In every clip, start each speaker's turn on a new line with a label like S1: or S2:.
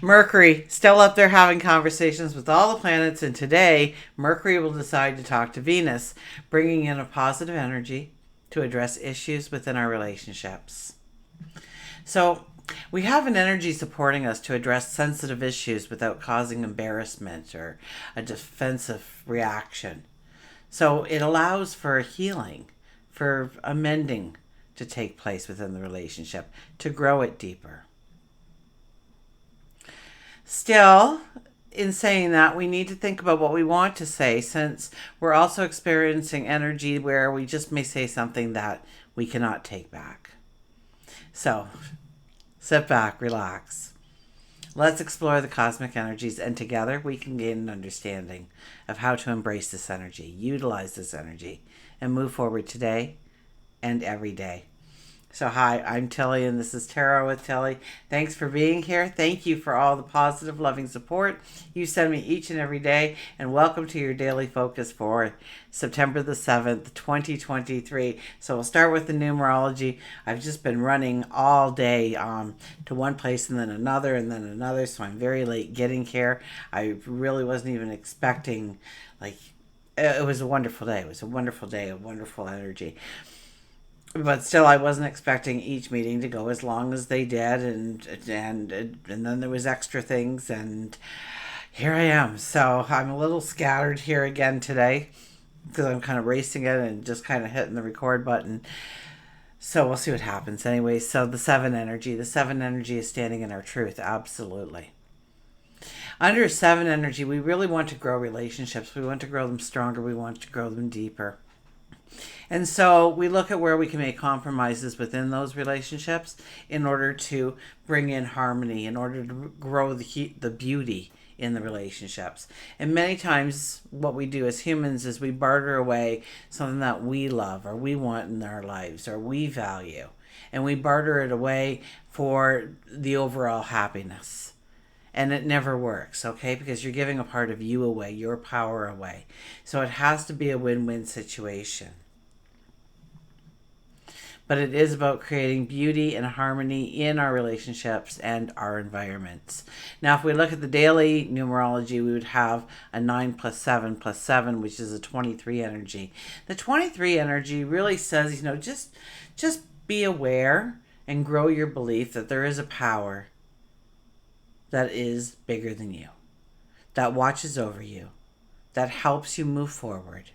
S1: Mercury still up there having conversations with all the planets, and today Mercury will decide to talk to Venus, bringing in a positive energy to address issues within our relationships. So, we have an energy supporting us to address sensitive issues without causing embarrassment or a defensive reaction. So, it allows for healing, for amending to take place within the relationship, to grow it deeper. Still, in saying that, we need to think about what we want to say, since we're also experiencing energy where we just may say something that we cannot take back. So, sit back, relax. Let's explore the cosmic energies, and together we can gain an understanding of how to embrace this energy, utilize this energy, and move forward today and every day. So hi, I'm Tilly, and this is Tarot with Tilly. Thanks for being here. Thank you for all the positive, loving support you send me each and every day. And welcome to your daily focus for September the 7th, 2023. So we'll start with the numerology. I've just been running all day to one place and then another. So I'm very late getting here. I really wasn't even expecting, it was a wonderful day. It was a wonderful day, a wonderful energy. But still, I wasn't expecting each meeting to go as long as they did, and then there was extra things, and here I am. So I'm a little scattered here again today because I'm kind of racing it and just kind of hitting the record button. So we'll see what happens. Anyway, so the seven energy is standing in our truth, absolutely. Under seven energy, we really want to grow relationships. We want to grow them stronger. We want to grow them deeper. And so we look at where we can make compromises within those relationships in order to bring in harmony, in order to grow the beauty in the relationships. And many times what we do as humans is we barter away something that we love or we want in our lives or we value. And we barter it away for the overall happiness. And it never works, okay? Because you're giving a part of you away, your power away. So it has to be a win-win situation. But it is about creating beauty and harmony in our relationships and our environments. Now, if we look at the daily numerology, we would have a 9 plus 7 plus 7, which is a 23 energy. The 23 energy really says, just be aware and grow your belief that there is a power that is bigger than you, that watches over you, that helps you move forward,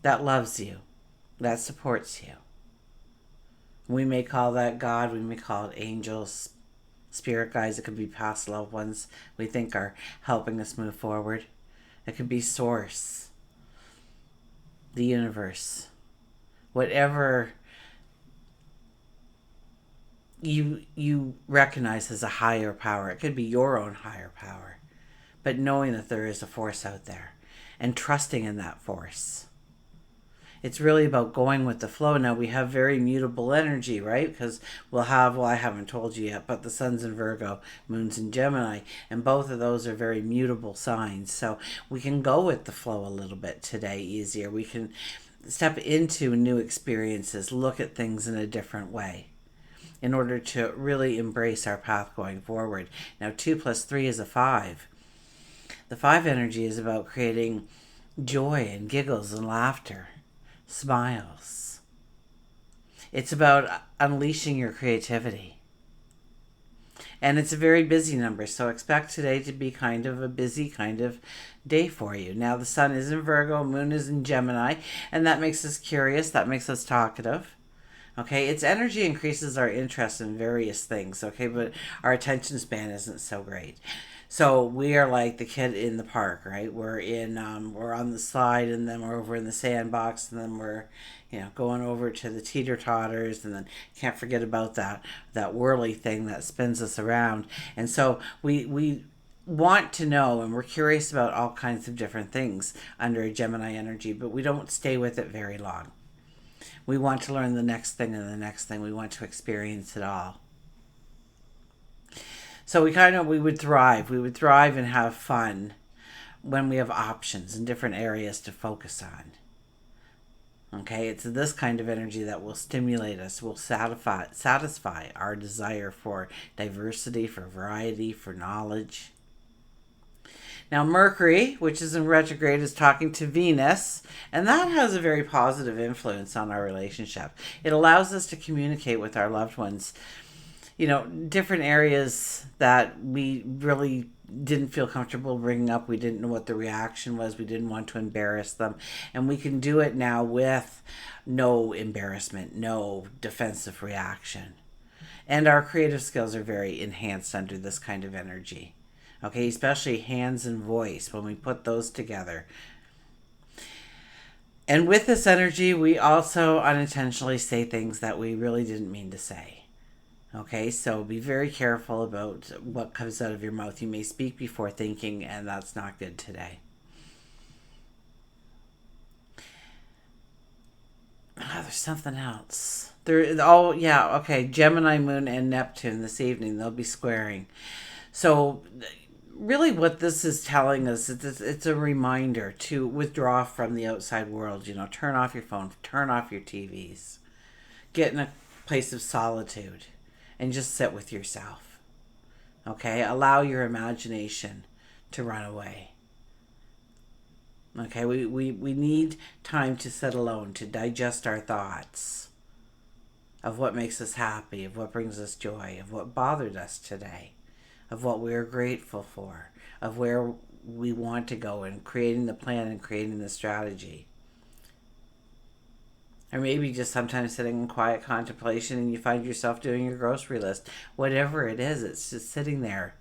S1: that loves you, that supports you. We may call that God, we may call it angels, spirit guides. It could be past loved ones we think are helping us move forward. It could be source, the universe, whatever you recognize as a higher power. It could be your own higher power, but knowing that there is a force out there and trusting in that force. It's really about going with the flow. Now, we have very mutable energy, right? Because I haven't told you yet, but the sun's in Virgo, moon's in Gemini, and both of those are very mutable signs. So we can go with the flow a little bit today easier. We can step into new experiences, look at things in a different way in order to really embrace our path going forward. Now, 2 plus 3 is a 5. The 5 energy is about creating joy and giggles and laughter. Smiles. It's about unleashing your creativity. And it's a very busy number, so expect today to be kind of a busy kind of day for you. Now, the sun is in Virgo, moon is in Gemini, and that makes us curious, that makes us talkative. Okay, its energy increases our interest in various things, okay, but our attention span isn't so great. So we are like the kid in the park, right? We're on the slide, and then we're over in the sandbox, and then we're, going over to the teeter-totters, and then can't forget about that whirly thing that spins us around. And so we want to know, and we're curious about all kinds of different things under a Gemini energy, but we don't stay with it very long. We want to learn the next thing and the next thing. We want to experience it all. So we would thrive. We would thrive and have fun when we have options and different areas to focus on. Okay, it's this kind of energy that will stimulate us, will satisfy our desire for diversity, for variety, for knowledge. Now, Mercury, which is in retrograde, is talking to Venus, and that has a very positive influence on our relationship. It allows us to communicate with our loved ones, different areas that we really didn't feel comfortable bringing up. We didn't know what the reaction was. We didn't want to embarrass them. And we can do it now with no embarrassment, no defensive reaction. And our creative skills are very enhanced under this kind of energy. Okay, especially hands and voice, when we put those together. And with this energy, we also unintentionally say things that we really didn't mean to say. Okay, so be very careful about what comes out of your mouth. You may speak before thinking, and that's not good today. Oh, there's something else. Gemini Moon and Neptune this evening. They'll be squaring. So really what this is telling us is it's a reminder to withdraw from the outside world. Turn off your phone, turn off your TVs, get in a place of solitude and just sit with yourself. Okay, allow your imagination to run away. Okay, we need time to sit alone, to digest our thoughts of what makes us happy, of what brings us joy, of what bothered us today, of what we're grateful for, of where we want to go, and creating the plan and creating the strategy. Or maybe just sometimes sitting in quiet contemplation and you find yourself doing your grocery list. Whatever it is, it's just sitting there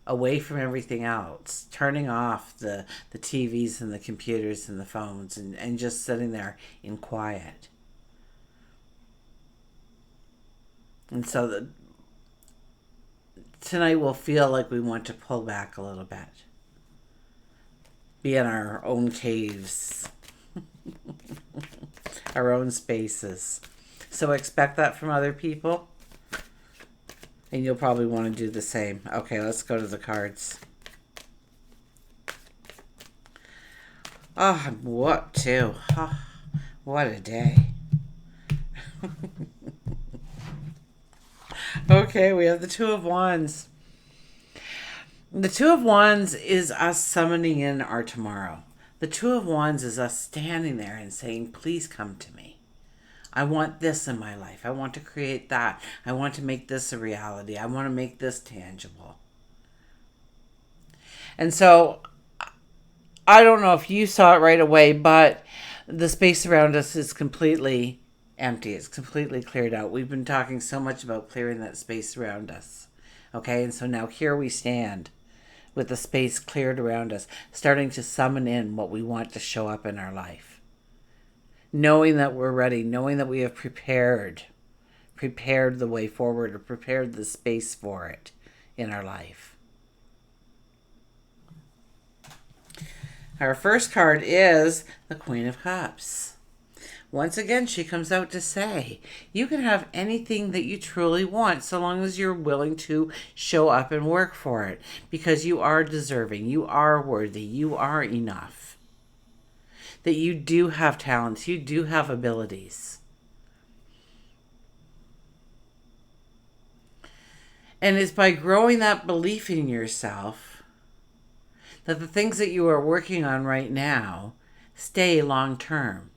S1: away from everything else, turning off the TVs and the computers and the phones, and just sitting there in quiet. And so tonight we'll feel like we want to pull back a little bit. Be in our own caves. Our own spaces. So expect that from other people. And you'll probably want to do the same. Okay, let's go to the cards. Oh, what too? Oh, what a day. Okay, we have the Two of Wands. The Two of Wands is us summoning in our tomorrow. The Two of Wands is us standing there and saying, please come to me. I want this in my life. I want to create that. I want to make this a reality. I want to make this tangible. And so, I don't know if you saw it right away, but the space around us is completely empty. It's completely cleared out. We've been talking so much about clearing that space around us. Okay, and so now here we stand with the space cleared around us, starting to summon in what we want to show up in our life. Knowing that we're ready, knowing that we have prepared the way forward, or prepared the space for it in our life. Our first card is the Queen of Cups. Once again, she comes out to say, you can have anything that you truly want so long as you're willing to show up and work for it, because you are deserving, you are worthy, you are enough. That you do have talents, you do have abilities. And it's by growing that belief in yourself that the things that you are working on right now stay long term.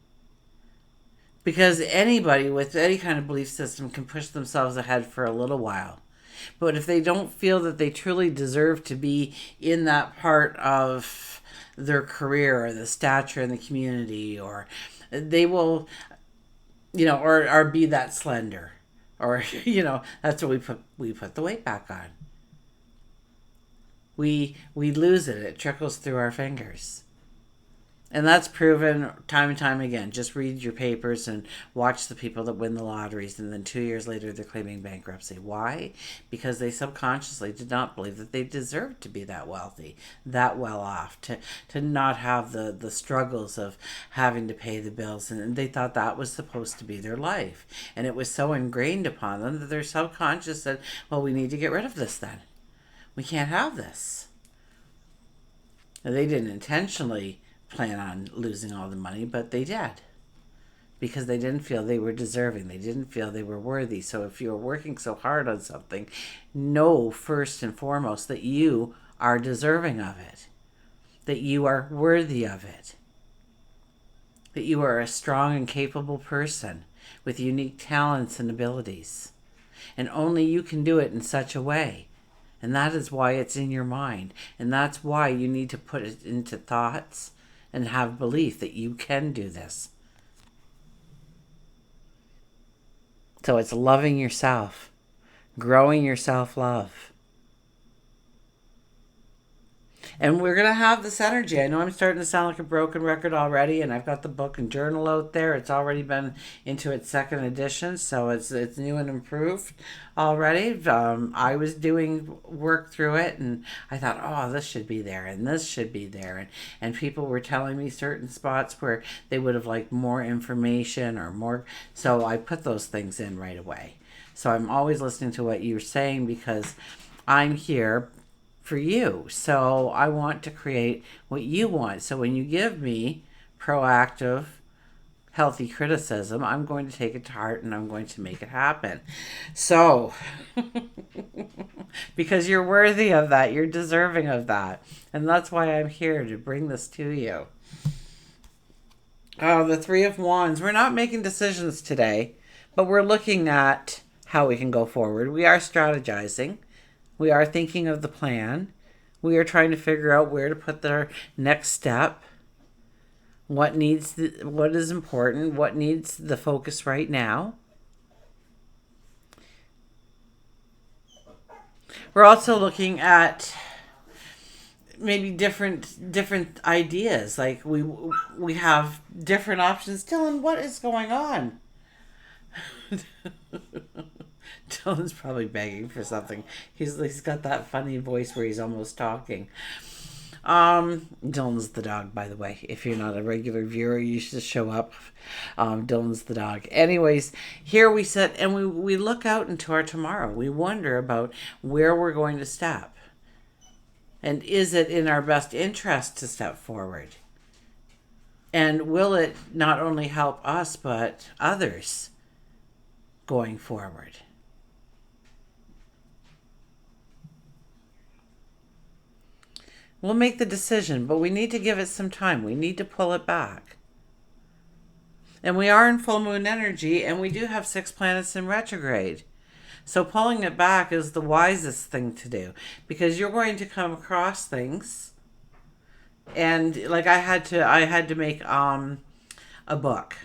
S1: Because anybody with any kind of belief system can push themselves ahead for a little while. But if they don't feel that they truly deserve to be in that part of their career or the stature in the community, or they will, or be that slender, or, that's what we put the weight back on. We lose it. It trickles through our fingers. And that's proven time and time again. Just read your papers and watch the people that win the lotteries, and then 2 years later they're claiming bankruptcy. Why? Because they subconsciously did not believe that they deserved to be that wealthy, that well off, to not have the struggles of having to pay the bills. And they thought that was supposed to be their life. And it was so ingrained upon them that their subconscious said, well, we need to get rid of this then. We can't have this. Now, they didn't intentionally plan on losing all the money, but they did because they didn't feel they were deserving. They didn't feel they were worthy. So if you're working so hard on something, know first and foremost that you are deserving of it, that you are worthy of it, that you are a strong and capable person with unique talents and abilities. And only you can do it in such a way. And that is why it's in your mind. And that's why you need to put it into thoughts and have belief that you can do this. So it's loving yourself, growing your self-love. And we're going to have this energy. I know I'm starting to sound like a broken record already, and I've got the book and journal out there. It's already been into its second edition, so it's new and improved already. I was doing work through it, and I thought, oh, this should be there, and this should be there. And people were telling me certain spots where they would have liked more information or more. So I put those things in right away. So I'm always listening to what you're saying because I'm here for you. So I want to create what you want. So when you give me proactive, healthy criticism, I'm going to take it to heart and I'm going to make it happen. So, because you're worthy of that, you're deserving of that. And that's why I'm here to bring this to you. Oh, the Three of Wands. We're not making decisions today, but we're looking at how we can go forward. We are strategizing. We are thinking of the plan. We are trying to figure out where to put their next step. What is important, what needs the focus right now. We're also looking at maybe different ideas. Like we have different options. Dylan, what is going on? Dylan's probably begging for something. He's got that funny voice where he's almost talking. Dylan's the dog, by the way. If you're not a regular viewer, you should show up. Dylan's the dog. Anyways, here we sit and we look out into our tomorrow. We wonder about where we're going to step. And is it in our best interest to step forward? And will it not only help us, but others going forward? We'll make the decision, but we need to give it some time. We need to pull it back. And we are in full moon energy, and we do have 6 planets in retrograde. So pulling it back is the wisest thing to do, because you're going to come across things. And like I had to make a book.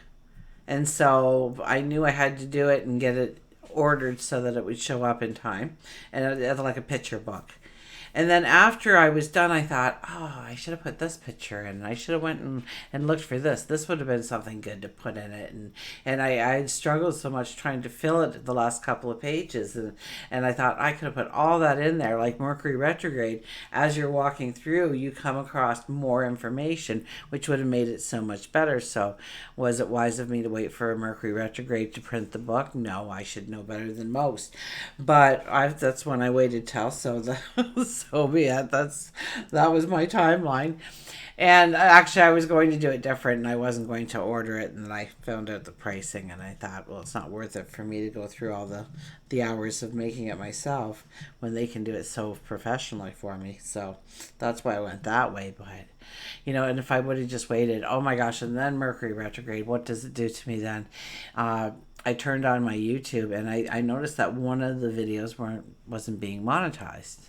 S1: And so I knew I had to do it and get it ordered so that it would show up in time, and it, like a picture book. And then after I was done, I thought, oh, I should have put this picture in. I should have went and looked for this. This would have been something good to put in it. And I had struggled so much trying to fill it the last couple of pages. And I thought I could have put all that in there. Like Mercury retrograde, as you're walking through, you come across more information, which would have made it so much better. So was it wise of me to wait for a Mercury retrograde to print the book? No, I should know better than most. But that's when I waited till. So be it. That was my timeline. And actually, I was going to do it different, and I wasn't going to order it. And then I found out the pricing, and I thought, well, it's not worth it for me to go through all the hours of making it myself when they can do it so professionally for me. So that's why I went that way. But, and if I would have just waited, oh my gosh, and then Mercury retrograde, what does it do to me then? I turned on my YouTube, and I noticed that one of the videos wasn't being monetized.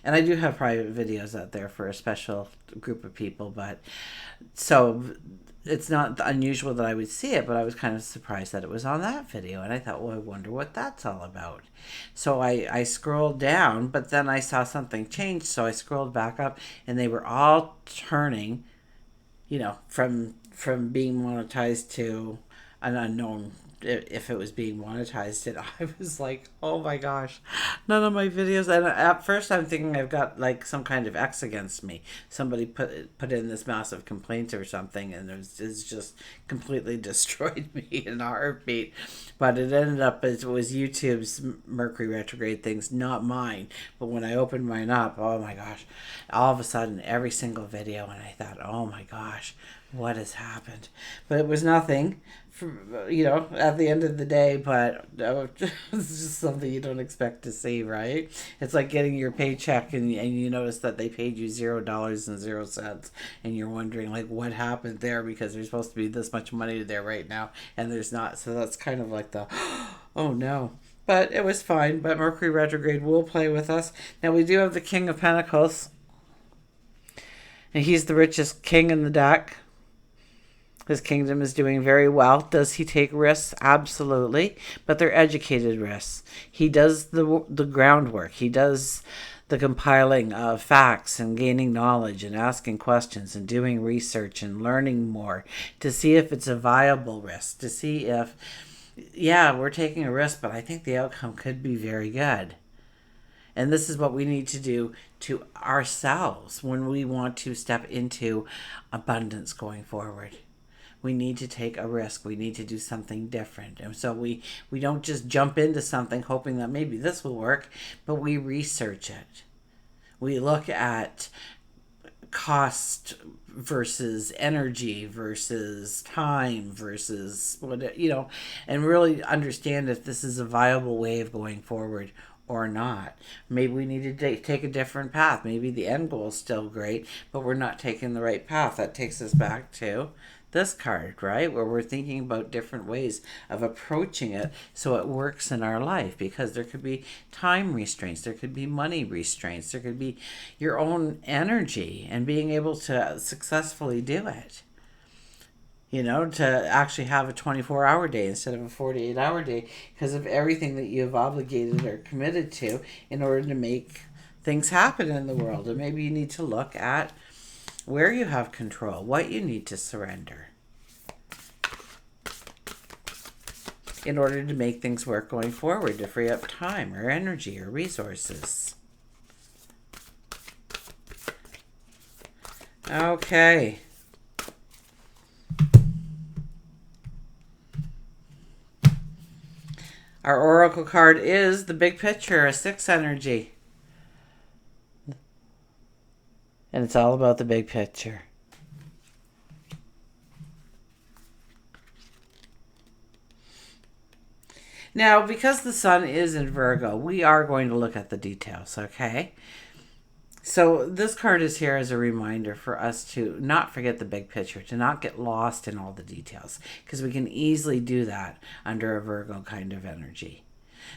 S1: And I do have private videos out there for a special group of people, but so it's not unusual that I would see it, but I was kind of surprised that it was on that video. And I thought, well, I wonder what that's all about. So I scrolled down, but then I saw something change. So I scrolled back up, and they were all turning, from being monetized to an unknown if it was being monetized. And I was like, oh my gosh, none of my videos. And at first I'm thinking I've got like some kind of X against me. Somebody put in this massive complaint or something, and it's just completely destroyed me in a heartbeat. But it ended up, it was YouTube's Mercury retrograde things, not mine. But when I opened mine up, oh my gosh, all of a sudden every single video, and I thought, oh my gosh, what has happened? But it was nothing, at the end of the day. But it's just something you don't expect to see, right? It's like getting your paycheck, and you notice that they paid you $0.00, and you're wondering like what happened there, because there's supposed to be this much money there right now, and there's not. So that's kind of like the oh no. But it was fine. But Mercury retrograde will play with us. Now we do have the King of Pentacles, and he's the richest king in the deck. His kingdom is doing very well. Does he take risks? Absolutely. But they're educated risks. He does the groundwork. He does the compiling of facts and gaining knowledge and asking questions and doing research and learning more to see if it's a viable risk, to see if, yeah, we're taking a risk, but I think the outcome could be very good. And this is what we need to do to ourselves when we want to step into abundance going forward. We need to take a risk. We need to do something different. And so we don't just jump into something hoping that maybe this will work, but we research it. We look at cost versus energy versus time versus and really understand if this is a viable way of going forward or not. Maybe we need to take a different path. Maybe the end goal is still great, but we're not taking the right path. That takes us back to this card, right? Where we're thinking about different ways of approaching it so it works in our life, because there could be time restraints, there could be money restraints, there could be your own energy and being able to successfully do it. To actually have a 24-hour day instead of a 48-hour day because of everything that you've obligated or committed to in order to make things happen in the world. And maybe you need to look at where you have control, what you need to surrender in order to make things work going forward, to free up time or energy or resources. Okay. Our oracle card is the big picture, a 6 energy. And it's all about the big picture. Now, because the sun is in Virgo, we are going to look at the details, okay? So this card is here as a reminder for us to not forget the big picture, to not get lost in all the details, because we can easily do that under a Virgo kind of energy.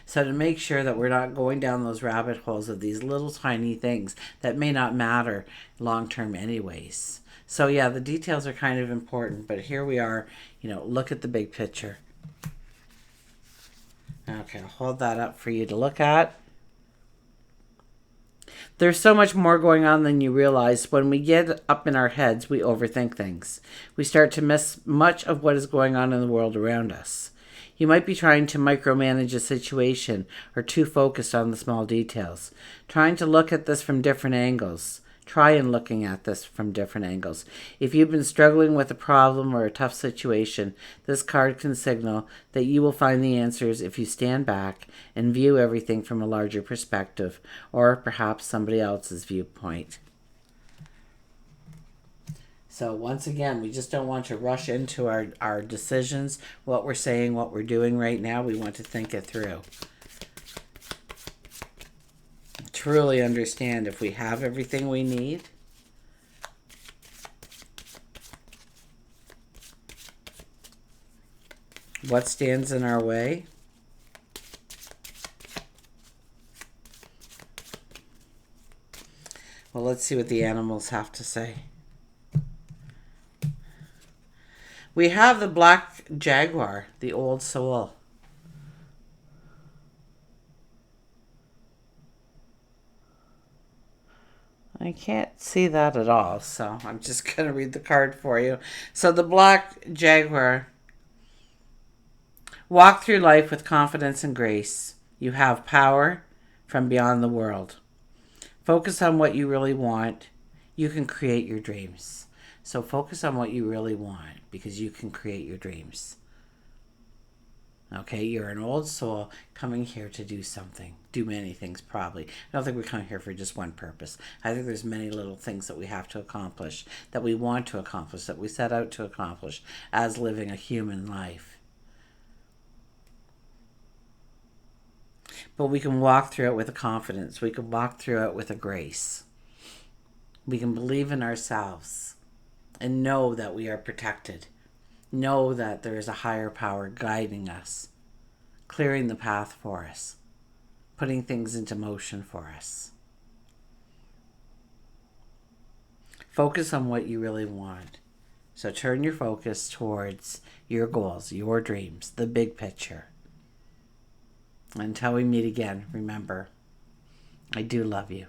S1: So to make sure that we're not going down those rabbit holes of these little tiny things that may not matter long term anyways. So yeah, the details are kind of important, but here we are, look at the big picture. Okay, I'll hold that up for you to look at. There's so much more going on than you realize. When we get up in our heads, we overthink things. We start to miss much of what is going on in the world around us. You might be trying to micromanage a situation or too focused on the small details. Trying to look at this from different angles. Try and looking at this from different angles. If you've been struggling with a problem or a tough situation, this card can signal that you will find the answers if you stand back and view everything from a larger perspective, or perhaps somebody else's viewpoint. So once again, we just don't want to rush into our decisions, what we're saying, what we're doing right now. We want to think it through. Truly understand if we have everything we need. What stands in our way? Well, let's see what the animals have to say. We have the black jaguar, the old soul. I can't see that at all, so I'm just going to read the card for you. So the black jaguar Walk through life with confidence and grace. You have power from beyond the world. Focus on what you really want. You can create your dreams. So focus on what you really want because you can create your dreams. Okay, you're an old soul coming here to do something. Do many things, probably. I don't think we come here for just one purpose. I think there's many little things that we have to accomplish, that we want to accomplish, that we set out to accomplish as living a human life. But we can walk through it with a confidence. We can walk through it with a grace. We can believe in ourselves and know that we are protected. Know that there is a higher power guiding us, clearing the path for us, putting things into motion for us. Focus on what you really want. So turn your focus towards your goals, your dreams, the big picture. Until we meet again, remember, I do love you.